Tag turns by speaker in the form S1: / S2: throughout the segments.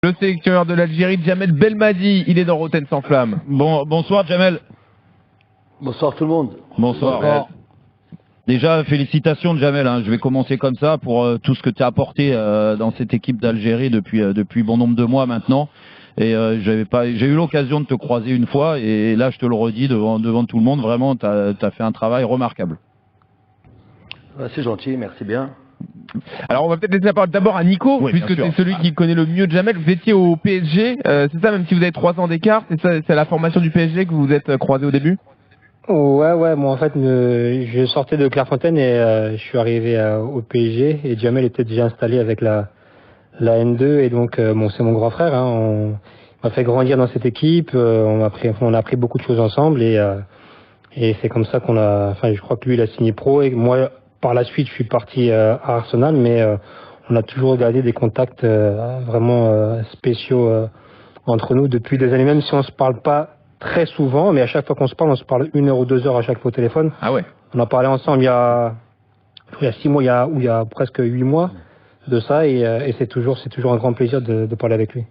S1: Le sélectionneur de l'Algérie, Djamel Belmadi, il est dans Rotten sans flamme.
S2: Bonsoir Djamel.
S3: Bonsoir tout le monde.
S2: Bonsoir. Déjà, félicitations Djamel, hein. Je vais commencer comme ça pour tout ce que tu as apporté dans cette équipe d'Algérie depuis bon nombre de mois maintenant. Et j'ai eu l'occasion de te croiser une fois et là je te le redis devant tout le monde, vraiment tu as fait un travail remarquable.
S3: C'est gentil, merci bien.
S1: Alors on va peut-être laisser la parole d'abord à Nico,
S2: oui,
S1: puisque c'est celui qui connaît le mieux Djamel. Vous étiez au PSG, c'est ça, même si vous avez 3 ans d'écart, c'est la formation du PSG que vous vous êtes croisé au début?
S4: Ouais, moi en fait, je sortais de Clairefontaine et je suis arrivé au PSG et Djamel était déjà installé avec la N2 et donc c'est mon grand frère. Hein, on m'a fait grandir dans cette équipe, on a appris beaucoup de choses ensemble et c'est comme ça je crois que lui il a signé pro et moi par la suite je suis parti à Arsenal, mais on a toujours gardé des contacts vraiment spéciaux entre nous depuis des années, même si on se parle pas très souvent, mais à chaque fois qu'on se parle, on se parle 1 heure ou 2 heures à chaque fois au téléphone.
S1: Ah ouais.
S4: On a parlé ensemble il y a 6 mois, il y a presque 8 mois de ça, et c'est toujours un grand plaisir de parler avec lui.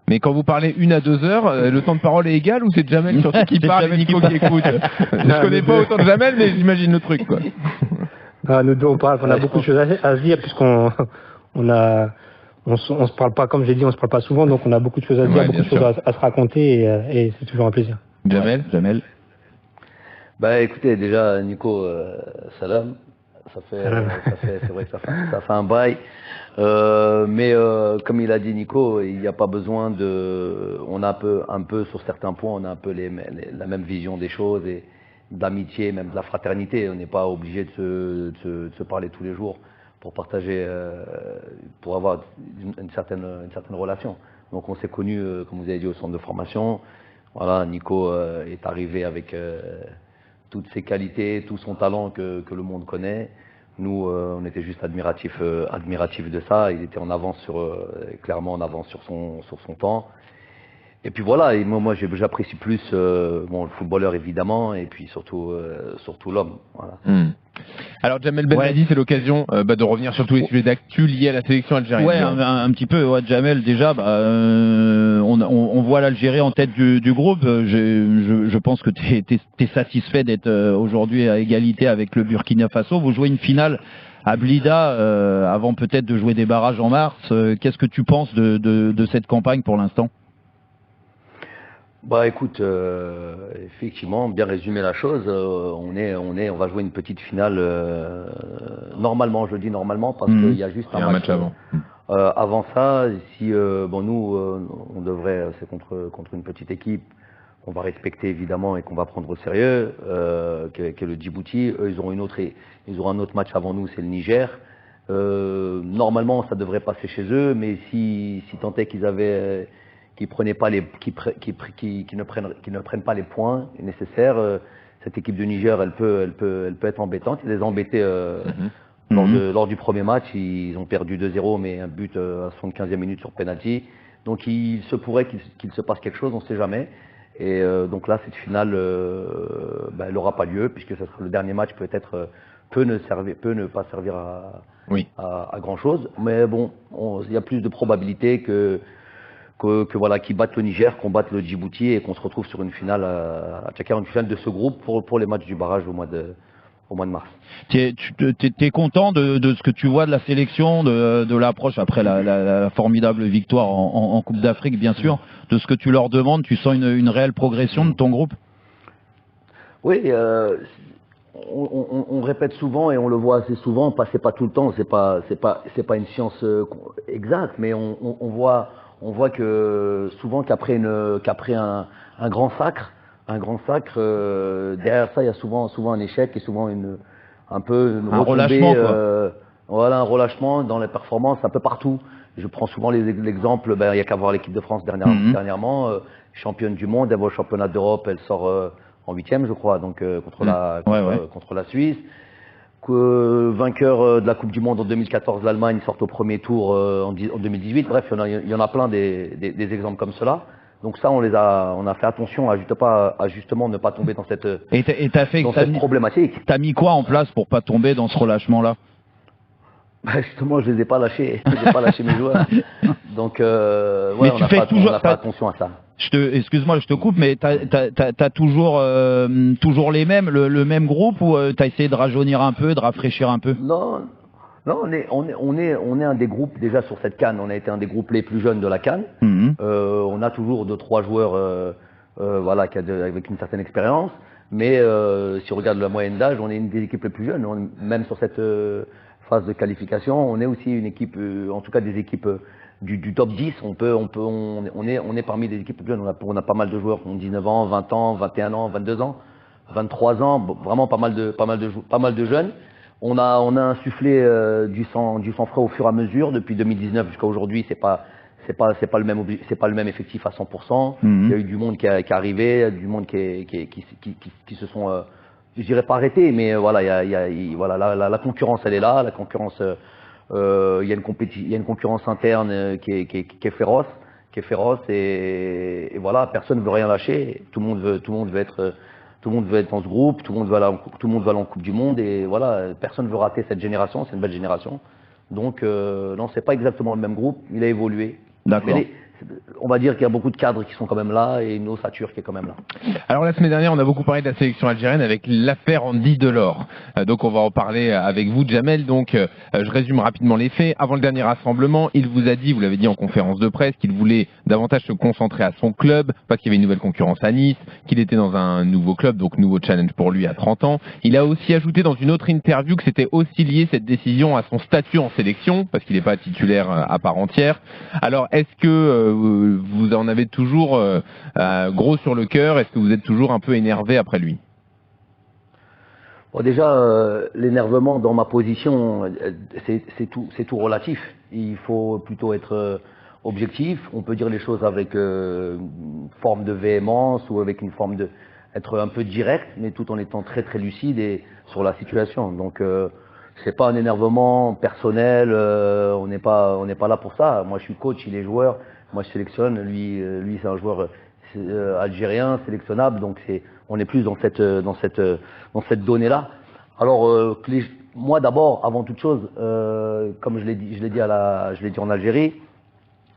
S1: Mais quand vous parlez 1 à 2 heures, le temps de parole est égal ou c'est Djamel surtout qui parle et Nico qui écoute? Je connais pas autant de Djamel, mais j'imagine le truc, quoi.
S4: Ah, nous deux on a beaucoup de choses à se dire puisqu'on se parle pas, comme j'ai dit, on se parle pas souvent, donc on a beaucoup de choses à se dire, beaucoup de choses à se raconter et c'est toujours un plaisir.
S1: Djamel.
S3: Bah écoutez, déjà Nico, salam. C'est vrai que ça fait un bail. Mais comme il a dit Nico, il n'y a pas besoin on a un peu sur certains points, on a un peu la même vision des choses et de l'amitié, même de la fraternité. On n'est pas obligé de se parler tous les jours pour partager, pour avoir une certaine relation. Donc on s'est connus, comme vous avez dit, au centre de formation. Voilà, Nico est arrivé avec toutes ses qualités, tout son talent que le monde connaît. Nous, on était juste admiratifs de ça. Il était clairement en avance sur son temps. Et puis voilà, et moi j'apprécie plus le footballeur évidemment, et puis surtout l'homme. Voilà.
S1: Alors Djamel Belmadi, c'est l'occasion de revenir sur tous les sujets d'actu liés à la sélection algérienne.
S2: Ouais, un petit peu. Ouais, Djamel, déjà, on voit l'Algérie en tête du groupe. Je pense que t'es satisfait d'être aujourd'hui à égalité avec le Burkina Faso. Vous jouez une finale à Blida avant peut-être de jouer des barrages en mars. Qu'est-ce que tu penses de cette campagne pour l'instant?
S3: Bah écoute, effectivement, bien résumé la chose. On va jouer une petite finale. Normalement, je dis normalement parce qu'il y a juste un match
S1: avant.
S3: Avant ça, si nous, on devrait, c'est contre une petite équipe qu'on va respecter évidemment et qu'on va prendre au sérieux, qu'est le Djibouti. Eux, ils auront un autre match avant nous, c'est le Niger. Normalement, ça devrait passer chez eux, mais si tant est qu'ils ne prennent pas les points nécessaires, cette équipe de Niger, elle peut être embêtante. Ils les ont embêtés lors du premier match. Ils ont perdu 2-0, mais un but à 75e minute sur penalty. Donc il se pourrait qu'il se passe quelque chose, on ne sait jamais. Et donc là, cette finale, elle n'aura pas lieu puisque ça sera le dernier match. Peut-être peut ne pas servir à grand chose. Mais bon, il y a plus de probabilités qu'ils battent le Niger, qu'on batte le Djibouti et qu'on se retrouve sur une finale à Tchakar, une finale de ce groupe pour les matchs du barrage au mois de mars.
S2: T'es content de ce que tu vois de la sélection, de l'approche après la formidable victoire en Coupe d'Afrique, bien sûr, de ce que tu leur demandes? Tu sens une réelle progression de ton groupe?
S3: Oui, on répète souvent et on le voit assez souvent, c'est pas tout le temps, c'est pas une science exacte, mais on voit que souvent qu'après un grand sacre, derrière ça il y a souvent un échec et souvent un
S2: relâchement,
S3: voilà, un relâchement dans les performances un peu partout. Je prends souvent l'exemple, il y a qu'à voir l'équipe de France dernièrement, championne du monde, elle va au championnat d'Europe, elle sort en 8e, je crois, donc contre la Suisse. Vainqueur de la Coupe du Monde en 2014, l'Allemagne sort au premier tour en 2018. Bref, il y en a plein des exemples comme cela. Donc ça, on a fait attention à justement ne pas tomber dans cette problématique.
S2: T'as mis quoi en place pour pas tomber dans ce relâchement-là?
S3: Bah justement, je les ai pas lâchés. Je les ai pas lâchés mes joueurs. Donc, ouais, on n'a pas attention à ça.
S2: Excuse-moi, je te coupe, mais t'as toujours les mêmes, le même groupe, ou t'as essayé de rajeunir un peu, de rafraîchir un peu?
S3: Non, on est un des groupes déjà sur cette CAN. On a été un des groupes les plus jeunes de la CAN. On a toujours 2-3 joueurs, voilà, avec une certaine expérience. Mais si on regarde la moyenne d'âge, on est une des équipes les plus jeunes. Même sur cette phase de qualification, on est aussi une équipe, en tout cas des équipes du top 10. On est parmi les équipes les plus jeunes. On a pas mal de joueurs qui ont 19 ans, 20 ans, 21 ans, 22 ans, 23 ans. Vraiment pas mal de jeunes. On a insufflé du sang frais au fur et à mesure depuis 2019 jusqu'à aujourd'hui. C'est pas le même effectif à 100%. Il y a eu du monde qui est arrivé, du monde qui se sont, je dirais pas arrêtés, mais voilà, voilà, la concurrence elle est là, la concurrence, il y a une concurrence interne qui est féroce, et voilà, personne ne veut rien lâcher, tout le monde veut être dans ce groupe, tout le monde veut aller en Coupe du Monde, et voilà, personne ne veut rater cette génération, c'est une belle génération. Donc non, c'est pas exactement le même groupe, il a évolué.
S2: D'accord.
S3: On va dire qu'il y a beaucoup de cadres qui sont quand même là et une ossature qui est quand même là.
S1: Alors la semaine dernière, on a beaucoup parlé de la sélection algérienne avec l'affaire Andy Delors. Donc on va en parler avec vous, Jamel. Donc je résume rapidement les faits. Avant le dernier rassemblement, il vous a dit, vous l'avez dit en conférence de presse, qu'il voulait davantage se concentrer à son club parce qu'il y avait une nouvelle concurrence à Nice, qu'il était dans un nouveau club, donc nouveau challenge pour lui à 30 ans. Il a aussi ajouté dans une autre interview que c'était aussi lié cette décision à son statut en sélection parce qu'il n'est pas titulaire à part entière. Alors est-ce que vous en avez toujours gros sur le cœur? Est-ce que vous êtes toujours un peu énervé après lui?
S3: Bon, déjà, l'énervement dans ma position, c'est tout relatif. Il faut plutôt être objectif. On peut dire les choses avec une forme de véhémence ou avec une forme de être un peu direct, mais tout en étant très très lucide et sur la situation. Donc c'est pas un énervement personnel. On n'est pas là pour ça. Moi, je suis coach, il est joueur. Moi, je sélectionne. Lui, c'est un joueur algérien, sélectionnable. Donc, on est plus dans cette donnée-là. Alors, moi, d'abord, avant toute chose, comme je l'ai dit en Algérie,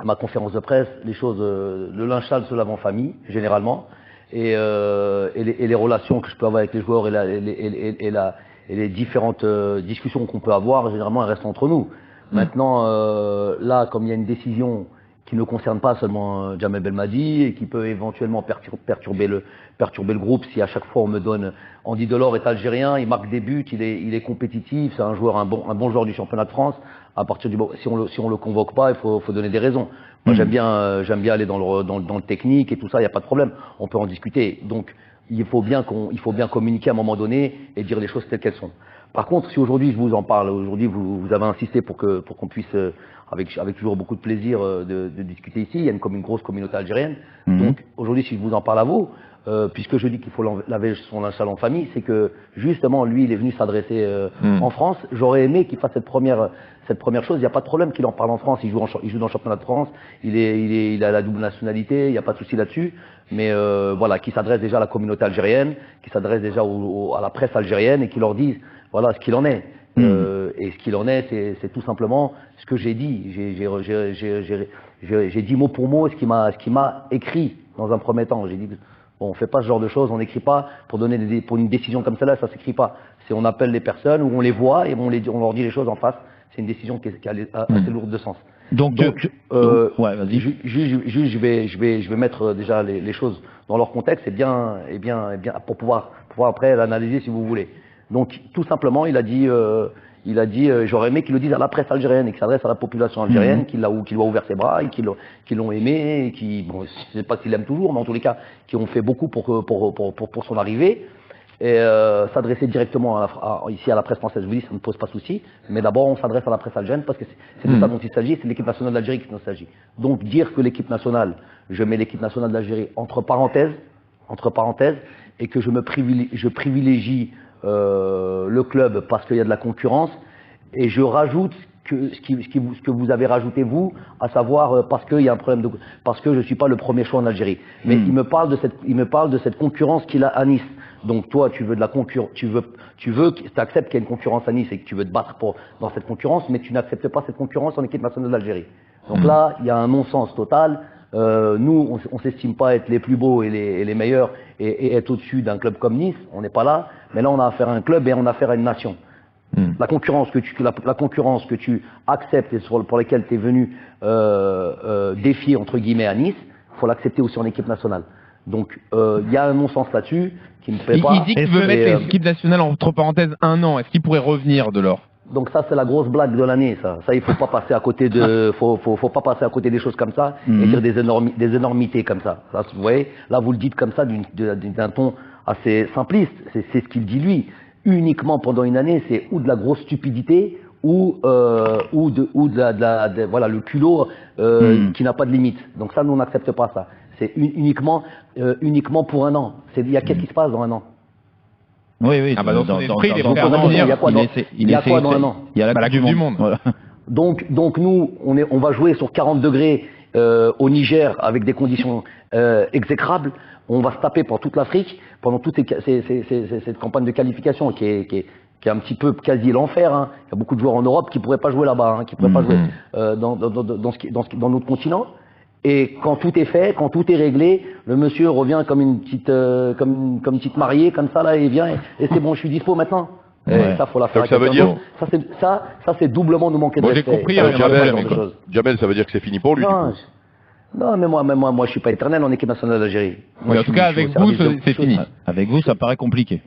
S3: à ma conférence de presse, les choses, le linge sale se lave en famille, généralement, et les relations que je peux avoir avec les joueurs et les différentes discussions qu'on peut avoir, généralement, elles restent entre nous. Maintenant, là, comme il y a une décision qui ne concerne pas seulement Jamel Belmadi et qui peut éventuellement perturber le groupe si à chaque fois on me donne Andy Delors est algérien, il marque des buts, il est compétitif, c'est un bon joueur du championnat de France. À partir du si on le convoque pas, il faut donner des raisons. Moi j'aime bien aller dans le technique et tout ça, il n'y a pas de problème, on peut en discuter. Donc il faut bien communiquer à un moment donné et dire les choses telles qu'elles sont. Par contre, si aujourd'hui je vous en parle, aujourd'hui vous avez insisté pour qu'on puisse, avec toujours beaucoup de plaisir, de discuter ici, il y a comme une grosse communauté algérienne. Donc aujourd'hui, si je vous en parle à vous, puisque je dis qu'il faut laver son linge sale en famille, c'est que justement lui, il est venu s'adresser en France. J'aurais aimé qu'il fasse cette première chose. Il n'y a pas de problème qu'il en parle en France. Il joue dans le championnat de France. Il a la double nationalité. Il n'y a pas de souci là-dessus. Mais voilà, qu'il s'adresse déjà à la communauté algérienne, qu'il s'adresse déjà à la presse algérienne et qu'il leur dise voilà ce qu'il en est. Et ce qu'il en est, c'est tout simplement ce que j'ai dit. J'ai dit mot pour mot ce qui m'a écrit dans un premier temps. J'ai dit bon, on fait pas ce genre de choses, on n'écrit pas pour une décision comme celle-là, ça s'écrit pas. C'est on appelle les personnes ou on les voit et on leur dit les choses en face. C'est une décision qui est assez lourde de sens.
S2: Donc ouais, vas-y.
S3: Je vais mettre déjà les choses dans leur contexte et bien pour pouvoir après l'analyser si vous voulez. Donc tout simplement, il a dit j'aurais aimé qu'il le dise à la presse algérienne et qu'il s'adresse à la population algérienne, qu'il a ouvert ses bras et qui l'ont aimé et qui, bon, je sais pas s'il l'aime toujours, mais en tous les cas, qui ont fait beaucoup pour son arrivée. Et s'adresser directement ici à la presse française, je vous dis, ça ne pose pas de souci. Mais d'abord, on s'adresse à la presse algérienne parce que c'est de ça dont il s'agit, c'est l'équipe nationale d'Algérie dont il s'agit. Donc dire que l'équipe nationale, je mets l'équipe nationale d'Algérie entre parenthèses, et que je privilégie le club parce qu'il y a de la concurrence, et je rajoute ce que vous avez rajouté vous, à savoir parce qu'il y a un problème parce que je suis pas le premier choix en Algérie. Mais il me parle de cette concurrence qu'il a à Nice. Donc toi, tu veux de la concurrence, tu acceptes qu'il y ait une concurrence à Nice et que tu veux te battre dans cette concurrence, mais tu n'acceptes pas cette concurrence en équipe nationale d'Algérie. Donc là, il y a un non-sens total. Nous, on s'estime pas être les plus beaux et les meilleurs et être au-dessus d'un club comme Nice. On n'est pas là. Mais là, on a affaire à un club et on a affaire à une nation. La concurrence que tu acceptes et pour laquelle tu es venu défier entre guillemets à Nice, faut l'accepter aussi en équipe nationale. Donc il y a un non-sens là-dessus qui me plaît pas.
S1: Il dit qu'il veut mettre l'équipe nationale entre parenthèses 1 an. Est-ce qu'il pourrait revenir, Delors?
S3: Donc ça c'est la grosse blague de l'année, ça. Ça il faut pas passer à côté faut pas passer à côté des choses comme ça et dire des énormités comme ça. Là, vous voyez, là vous le dites comme ça d'un ton assez simpliste. C'est ce qu'il dit lui. Uniquement pendant une année, c'est ou de la grosse stupidité ou voilà le culot qui n'a pas de limite. Donc ça, nous on n'accepte pas ça. C'est uniquement pour un an. Il y a qu'est-ce qui se passe dans un an?
S2: Oui.
S1: Ah bah dans son esprit, il est prêt à
S3: il y a quoi
S2: dans
S3: dans un an?
S2: Il y a la Coupe du Monde. Voilà.
S3: Donc nous, on va jouer sur 40 degrés au Niger avec des conditions exécrables. On va se taper pour toute l'Afrique pendant toute cette campagne de qualification qui est un petit peu quasi l'enfer. Hein. Il y a beaucoup de joueurs en Europe qui pourraient pas jouer là-bas, hein, qui pourraient pas jouer dans notre continent. Et quand tout est fait, quand tout est réglé, le monsieur revient comme une petite mariée, comme ça là, et vient et c'est bon, je suis dispo maintenant.
S5: Ouais.
S3: Et ça, faut la faire.
S5: Donc ça veut dire
S3: ça c'est doublement nous manquer de respect.
S1: J'ai compris.
S5: Jamel, ça veut dire que c'est fini pour lui.
S3: Non, mais moi, je suis pas éternel en équipe nationale d'Algérie.
S1: En tout cas, avec vous, c'est fini.
S2: Avec vous, ça paraît compliqué.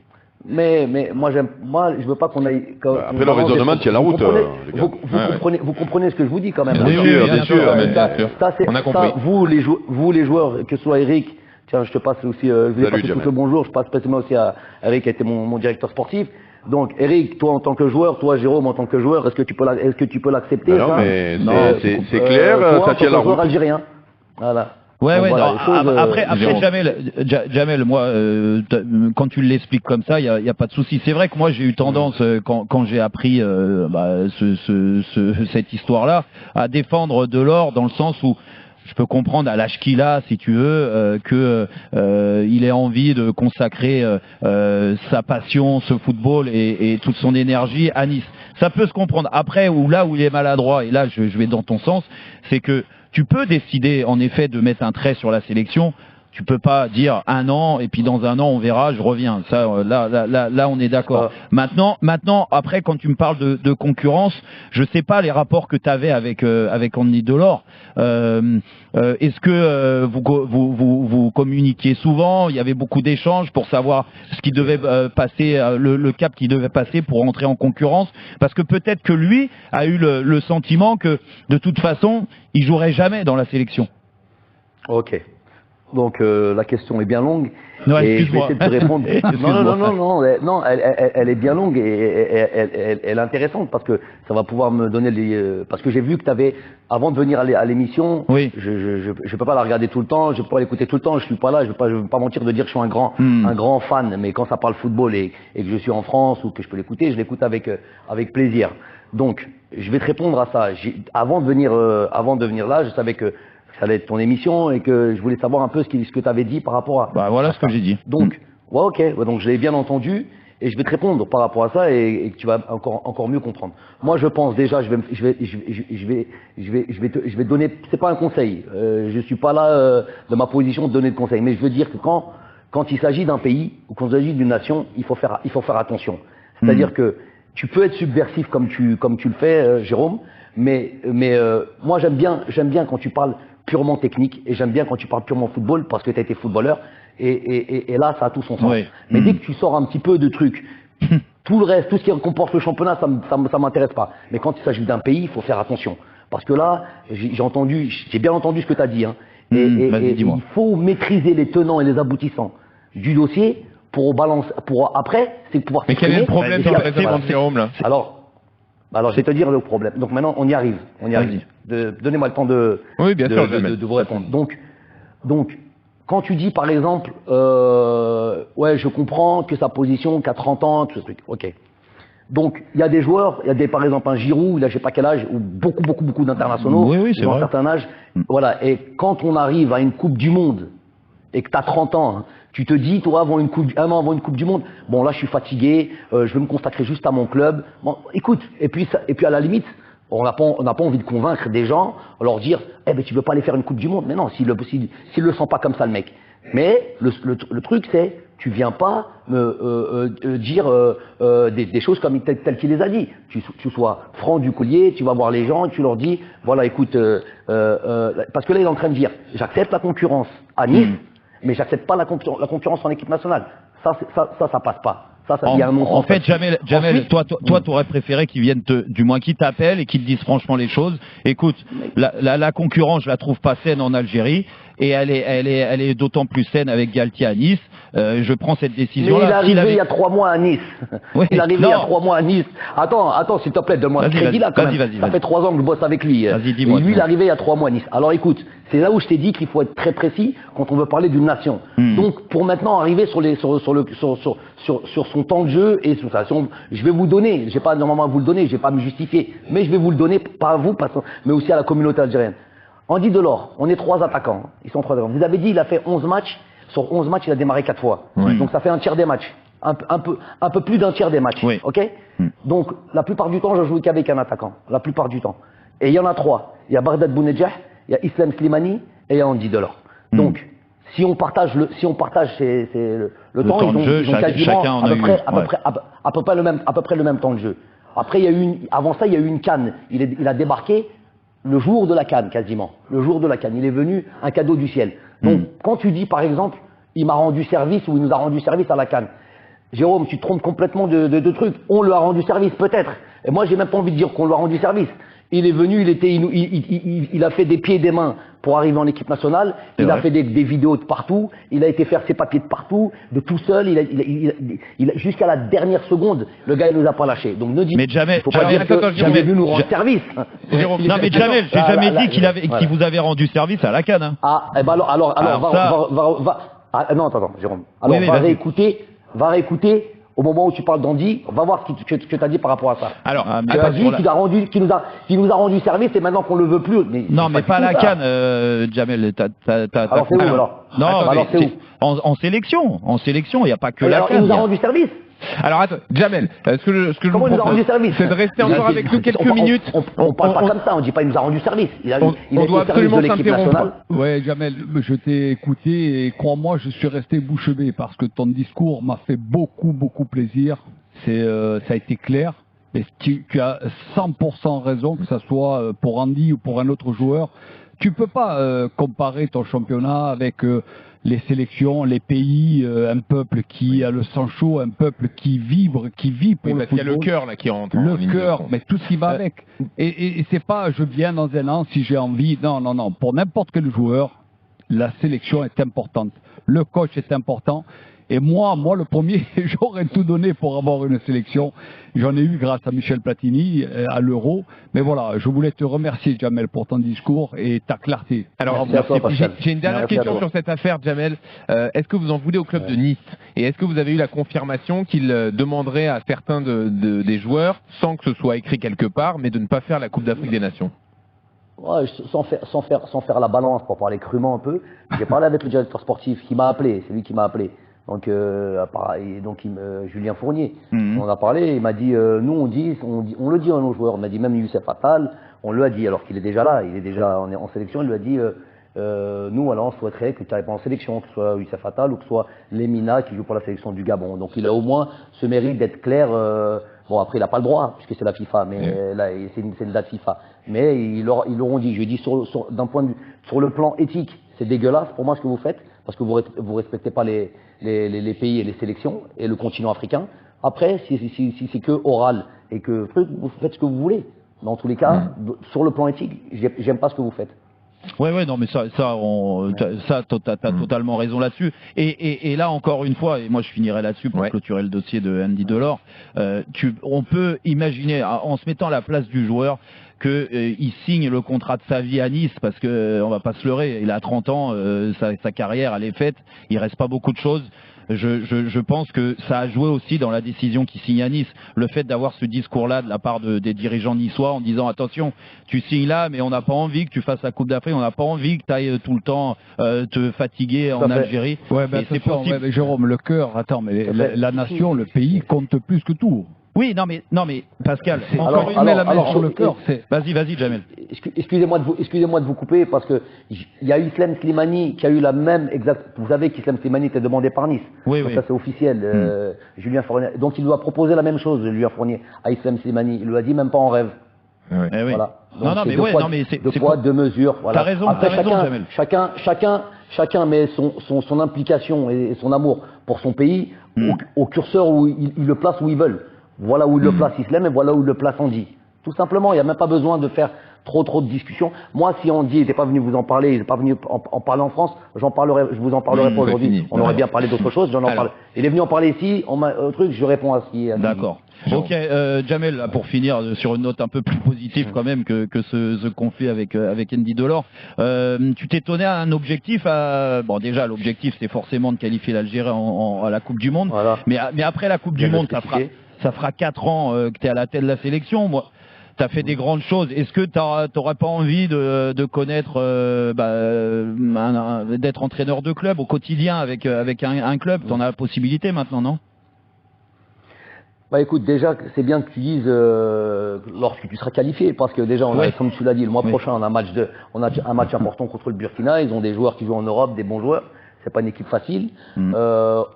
S3: Mais moi, je veux pas qu'on aille.
S5: Après le raisonnement tient la route.
S3: Vous comprenez ce que je vous dis quand même.
S5: Bien sûr.
S1: On a compris.
S3: Vous les joueurs, que ce soit Eric, tiens, je te passe aussi, je vais passer tout le bonjour. Je passe spécialement aussi à Eric, qui a été mon directeur sportif. Donc, Eric, toi en tant que joueur, toi Jérôme en tant que joueur, est-ce que tu peux l'accepter?
S5: Non, mais c'est clair, ça tient la route.
S3: Joueur algérien. Voilà.
S2: Ouais,
S3: voilà,
S2: après Jamel, moi, quand tu l'expliques comme ça, il y a pas de souci. C'est vrai que moi, j'ai eu tendance, quand j'ai appris cette histoire-là, à défendre Delors dans le sens où je peux comprendre à l'âge qu'il a, si tu veux, il ait envie de consacrer sa passion, ce football et toute son énergie à Nice. Ça peut se comprendre. Après, là où il est maladroit, et là je vais dans ton sens, c'est que tu peux décider en effet de mettre un trait sur la sélection. Tu peux pas dire 1 an et puis dans 1 an on verra, je reviens. Ça, là, on est d'accord. Maintenant, après, quand tu me parles de concurrence, je sais pas les rapports que tu avais avec Andy Delors. Est-ce que vous communiquiez souvent? Il y avait beaucoup d'échanges pour savoir ce qui devait passer, le cap qui devait passer pour entrer en concurrence. Parce que peut-être que lui a eu le sentiment que de toute façon, il jouerait jamais dans la sélection.
S3: Ok. Donc la question est bien longue.
S2: Non,
S3: et je vais essayer de te répondre. Non, elle est bien longue et elle est intéressante parce que ça va pouvoir me donner parce que j'ai vu que tu avais, avant de venir à l'émission,
S2: oui.
S3: Je peux pas la regarder tout le temps, je peux pas l'écouter tout le temps, je suis pas là, je veux pas mentir de dire que je suis un grand fan, mais quand ça parle football et que je suis en France ou que je peux l'écouter, je l'écoute avec plaisir. Donc je vais te répondre à ça. Avant de venir là, je savais que ça allait être ton émission et que je voulais savoir un peu ce que tu avais dit par rapport à.
S2: Bah voilà ce que j'ai dit.
S3: Donc, ouais, ok. Ouais, donc je l'ai bien entendu et je vais te répondre par rapport à ça et que tu vas encore mieux comprendre. Moi, je pense déjà, je vais te donner. C'est pas un conseil. Je suis pas là de ma position de donner de conseils, mais je veux dire que quand il s'agit d'un pays ou quand il s'agit d'une nation, il faut faire attention. C'est-à-dire que tu peux être subversif comme tu le fais, Jérôme, mais moi j'aime bien quand tu parles purement technique et j'aime bien quand tu parles purement football parce que tu as été footballeur et là ça a tout son sens. Oui. Mais dès que tu sors un petit peu de trucs, tout le reste, tout ce qui comporte le championnat, ça m'intéresse pas. Mais quand il s'agit d'un pays, il faut faire attention parce que là, j'ai bien entendu ce que tu as dit. Hein, et il faut maîtriser les tenants et les aboutissants du dossier pour après, c'est pouvoir.
S1: Mais quel est le problème dans le Jérôme là?
S3: Alors, je vais te dire le problème. Donc maintenant, on y arrive. Donnez-moi le temps de vous répondre. Donc, quand tu dis, par exemple, ouais, je comprends que sa position, qu'à 30 ans, tout ce truc. Ok. Donc, il y a des joueurs, par exemple, un Giroud, il a je sais pas quel âge, ou beaucoup d'internationaux,
S2: oui, c'est
S3: dans
S2: vrai.
S3: un certain âge. Voilà. Et quand on arrive à une Coupe du Monde, et que tu as 30 ans, hein, tu te dis, toi, un an avant une Coupe du Monde, bon là je suis fatigué, je vais me consacrer juste à mon club. Bon, écoute, et puis à la limite, on n'a pas envie de convaincre des gens, leur dire, eh ben tu veux pas aller faire une Coupe du Monde. Mais non, s'il le sent pas comme ça le mec. Mais le truc c'est, tu viens pas me dire des choses comme telles qu'il les a dit. Tu sois franc du collier, tu vas voir les gens et tu leur dis, voilà, écoute, parce que là il est en train de dire, j'accepte la concurrence à Nice, mais j'accepte pas la concurrence en équipe nationale. Ça passe pas. Il y a un
S2: en fait, Jamel, ensuite, toi, t'aurais préféré qu'ils viennent du moins qu'ils t'appellent et qu'ils te disent franchement les choses. Écoute, la concurrence, je la trouve pas saine en Algérie et elle est d'autant plus saine avec Galtier à Nice. Je prends cette décision-là.
S3: Mais il est arrivé il y a 3 mois à Nice. Oui, il est arrivé il y a 3 mois à Nice. Attends, s'il te plaît, donne-moi ce crédit là quand même. Ça fait 3 ans que je bosse avec lui. Dis-moi, lui, il est arrivé il y a 3 mois à Nice. Alors écoute, c'est là où je t'ai dit qu'il faut être très précis quand on veut parler d'une nation. Donc pour maintenant arriver sur son temps de jeu et sur ça, je vais vous donner, j'ai pas normalement à vous le donner, je vais pas me justifier, mais je vais vous le donner, pas à vous, mais aussi à la communauté algérienne. Andy Delors, on est 3 attaquants, ils sont 3 attaquants. Vous avez dit il a fait 11 matchs, sur 11 matchs il a démarré 4 fois, donc ça fait un tiers des matchs, un peu plus d'un tiers des matchs, ok. Donc la plupart du temps je joue qu'avec un attaquant, la plupart du temps. Et il y en a 3, il y a Bardad Bounedjah, il y a Islam Slimani et il y a Andy Delors. Donc si on partage le temps, ils ont quasiment à peu près le même temps de jeu. Après, avant ça, il y a eu une CAN. Il a débarqué le jour de la CAN, quasiment. Le jour de la CAN. Il est venu un cadeau du ciel. Donc, quand tu dis, par exemple, il m'a rendu service ou il nous a rendu service à la CAN, Jérôme, tu te trompes complètement de trucs. On lui a rendu service, peut-être. Et moi, j'ai même pas envie de dire qu'on lui a rendu service. Il est venu, il a fait des pieds et des mains pour arriver en équipe nationale. Il a fait des vidéos de partout. Il a été faire ses papiers de partout, de tout seul. Jusqu'à la dernière seconde, le gars, il nous a pas lâché. Donc ne dis,
S2: il
S3: faut pas dire qu'il est venu nous rendre service.
S2: Non mais Jamel, j'ai jamais dit qu'il vous avait rendu service à la CAN. Hein.
S3: Ah, eh ben alors, non, attends, Jérôme. Alors, va réécouter. Au moment où tu parles d'Andy, on va voir ce que tu as dit par rapport à ça. Alors, tu as dit qu'il nous a rendu service et maintenant qu'on le veut plus. Mais
S2: non, mais pas à la CAN, Jamel.
S3: Alors c'est où alors?
S2: Non, alors c'est où? En sélection, il n'y a pas que la CAN.
S3: Il nous a rendu service.
S1: Alors attends, Jamel, ce que je vous
S3: propose,
S1: c'est de rester encore avec nous quelques minutes.
S3: On parle pas comme ça, on dit pas il nous a rendu service.
S1: On doit absolument s'interrompre.
S6: Ouais, Jamel, je t'ai écouté et crois-moi, je suis resté bouche bée parce que ton discours m'a fait beaucoup plaisir. Ça a été clair. Et tu as 100% raison, que ça soit pour Andy ou pour un autre joueur. Tu peux pas comparer ton championnat avec les sélections, les pays, un peuple qui a le sang chaud, un peuple qui vibre, qui vit pour le football.
S1: Il y a le cœur là qui rentre.
S6: Le cœur, mais tout ce qui va avec. Et c'est pas je viens dans un an si j'ai envie. Non. Pour n'importe quel joueur, la sélection est importante. Le coach est important. Et moi le premier, j'aurais tout donné pour avoir une sélection. J'en ai eu grâce à Michel Platini à l'Euro. Mais voilà, je voulais te remercier, Jamel, pour ton discours et ta clarté.
S1: Alors, j'ai une dernière question sur cette affaire, Jamel. Est-ce que vous en voulez au club de Nice? Et est-ce que vous avez eu la confirmation qu'il demanderait à certains des joueurs, sans que ce soit écrit quelque part, mais de ne pas faire la Coupe d'Afrique des Nations?
S3: Ouais, sans faire la balance, pour parler crûment un peu, j'ai parlé avec le directeur sportif qui m'a appelé, c'est lui qui m'a appelé. Donc, Julien Fournier, on a parlé, il m'a dit, nous on le dit à nos joueurs, on m'a dit même Youssef Attal, on le a dit alors qu'il est déjà là, il est déjà en sélection, il lui a dit, nous alors on souhaiterait que tu n'ailles pas en sélection, que ce soit Youssef Attal ou que ce soit Lemina qui joue pour la sélection du Gabon. Donc il a au moins ce mérite d'être clair. Bon après il n'a pas le droit puisque c'est la FIFA, mais là c'est une date FIFA. Mais ils l'auront dit. Je lui ai dit d'un point de vue sur le plan éthique, c'est dégueulasse pour moi ce que vous faites parce que vous respectez pas les pays et les sélections et le continent africain. Après si c'est que oral et que vous faites ce que vous voulez. Dans tous les cas, sur le plan éthique, j'aime pas ce que vous faites.
S2: Ouais, non, mais t'as totalement raison là-dessus. Et là, encore une fois, et moi je finirai là-dessus pour clôturer le dossier de Andy Delors, on peut imaginer, en se mettant à la place du joueur, qu'il signe le contrat de sa vie à Nice, parce que on va pas se leurrer, il a 30 ans, sa carrière elle est faite, il reste pas beaucoup de choses. je pense que ça a joué aussi dans la décision qui signe à Nice. Le fait d'avoir ce discours-là de la part des dirigeants niçois en disant attention, tu signes là, mais on n'a pas envie que tu fasses la Coupe d'Afrique, on n'a pas envie que tu ailles tout le temps te fatiguer en Algérie.
S6: Ouais, ben c'est possible. Mais Jérôme, le cœur, attends, mais la nation, le pays compte plus que tout.
S2: Oui, non mais Pascal,
S6: encore une met la main sur le cœur.
S2: Vas-y, Jamel.
S3: Excusez-moi de vous couper parce que il y a eu Islam Slimani qui a eu la même Vous savez qu'Islam Slimani était demandé par Nice.
S2: Oui,
S3: donc
S2: oui.
S3: ça c'est officiel. Julien Fournier. Donc il lui a proposé la même chose, Julien Fournier, à Islam Slimani. Il lui a dit même pas en rêve.
S2: Oui.
S3: Voilà.
S2: Donc, non mais c'est
S3: deux poids, deux mesures. Voilà.
S2: T'as raison,
S3: Après,
S2: Jamel.
S3: Chacun met son implication et son amour pour son pays au curseur où il le place où ils veulent. Voilà où il le place Islam et voilà où il le place Andy. Tout simplement, il n'y a même pas besoin de faire trop de discussions. Moi, si Andy n'était pas venu vous en parler, il n'est pas venu en parler en France, je vous en parlerai pas aujourd'hui. On aurait bien parlé d'autre chose. Il est venu en parler ici, je réponds à ce qui est.
S2: D'accord. Ok, Jamel, là, pour finir sur une note un peu plus positive quand même que ce conflit avec Andy Delors, tu t'es donné un objectif. Bon, déjà l'objectif c'est forcément de qualifier l'Algérie à la Coupe du Monde. Voilà. Mais après la Coupe du Monde, ça fera 4 ans que tu es à la tête de la sélection. Moi, tu as fait des grandes choses. Est-ce que tu n'aurais pas envie de connaître, d'être entraîneur de club au quotidien avec un club? Tu en as la possibilité maintenant, non?
S3: Bah écoute, déjà, c'est bien que tu dises lorsque tu seras qualifié, parce que déjà, comme tu l'as dit, le mois prochain, on a un match important contre le Burkina. Ils ont des joueurs qui jouent en Europe, des bons joueurs. C'est pas une équipe facile.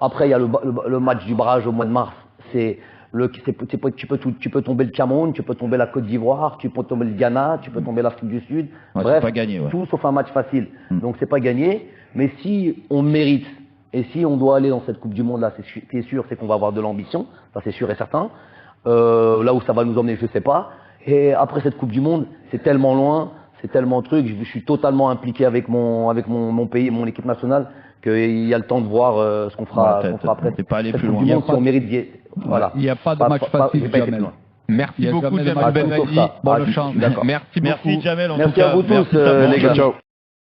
S3: Après, il y a le match du barrage au mois de mars. Tu peux tomber le Cameroun, tu peux tomber la Côte d'Ivoire, tu peux tomber le Ghana, tu peux tomber l'Afrique du Sud.
S2: Bref, pas gagné,
S3: tout sauf un match facile. Donc c'est pas gagné. Mais si on mérite et si on doit aller dans cette Coupe du Monde là, c'est sûr, c'est qu'on va avoir de l'ambition. Ça c'est sûr et certain. Là où ça va nous emmener, je sais pas. Et après cette Coupe du Monde, c'est tellement loin, c'est tellement truc. Je suis totalement impliqué avec mon pays, mon équipe nationale, qu'il y a le temps de voir ce qu'on fera après.
S2: T'es pas allé
S3: cette
S2: plus
S3: Coupe
S2: loin.
S3: du Monde, si on mérite d'y. Voilà.
S6: Il n'y a pas de match facile, Jamel.
S1: Merci beaucoup, Jamel Belmadi.
S6: Bonne chance.
S1: Merci beaucoup.
S2: Merci, Jamel.
S3: Merci à vous tous, les gars.
S5: Ciao.